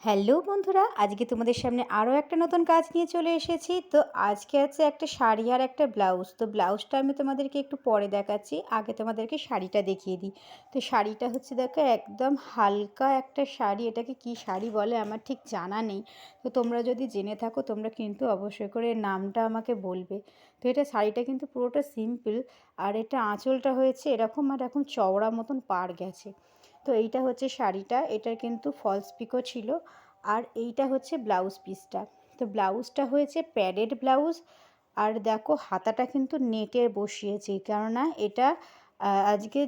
Hello বন্ধুরা, আজকে তোমাদের সামনে আরও একটা নতুন কাজ নিয়ে চলে এসেছি। তো আজকে আছে একটা শাড়ি আর একটা ব্লাউজ। তো ব্লাউজটা আমি তোমাদেরকে একটু পরে দেখাচ্ছি, আগে তোমাদেরকে শাড়িটা দেখিয়ে দিই। তো শাড়িটা হচ্ছে দেখো একদম হালকা একটা শাড়ি। এটাকে কি শাড়ি বলে আমার ঠিক জানা নেই। তো তোমরা যদি জেনে থাকো তোমরা কিন্তু অবশ্যই করে নামটা আমাকে বলবে। তো এটা শাড়িটা কিন্তু পুরোটা সিম্পল, আর এটা আঁচলটা হয়েছে এরকম আর এখন চওড়া মতন পাড় গেছে। তো এইটা হচ্ছে শাড়িটা, এটার কিন্তু ফলস পিকও ছিল। আর এইটা হচ্ছে ব্লাউজ পিসটা। তো ব্লাউজটা হয়েছে প্যাডেড ব্লাউজ। আর দেখো হাতাটা কিন্তু নেটের বসিয়েছি, কেননা এটা আজকে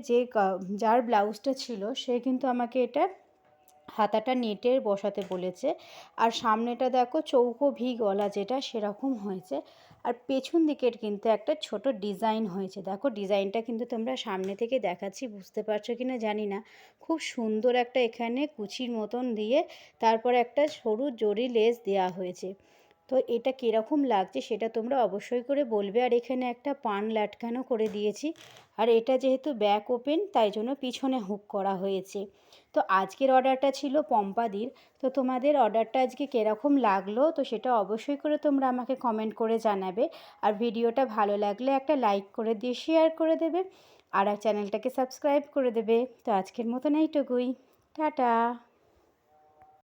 যার ব্লাউজটা ছিল সে কিন্তু আমাকে এটা হাতাটা নেটের বসাতে বলেছে। আর সামনেটা দেখো চৌকো ভি গলা যেটা সেরকম হয়েছে। আর পেছন দিকের কিন্তু একটা ছোট ডিজাইন হয়েছে। দেখো ডিজাইনটা কিন্তু তোমরা সামনে থেকে দেখাচ্ছি, বুঝতে পারছো কি না জানি না। খুব সুন্দর একটা এখানে কুচির মতন দিয়ে তারপরে একটা সরু জরি লেস দেওয়া হয়েছে। তো এটা কীরকম লাগছে সেটা তোমরা অবশ্যই করে বলবে। আর এখানে একটা পান লাটকানো করে দিয়েছি। আর এটা যেহেতু ব্যাক ওপেন তাই জন্য পিছনে হুক করা হয়েছে। তো আজকের অর্ডারটা ছিল পম্পাদির। তো তোমাদের অর্ডারটা আজকে কীরকম লাগলো তো সেটা অবশ্যই করে তোমরা আমাকে কমেন্ট করে জানাবে। আর ভিডিওটা ভালো লাগলে একটা লাইক করে দিয়ে শেয়ার করে দেবে, আর চ্যানেলটাকে সাবস্ক্রাইব করে দেবে। তো আজকের মতন এইটুকুই। টাটা।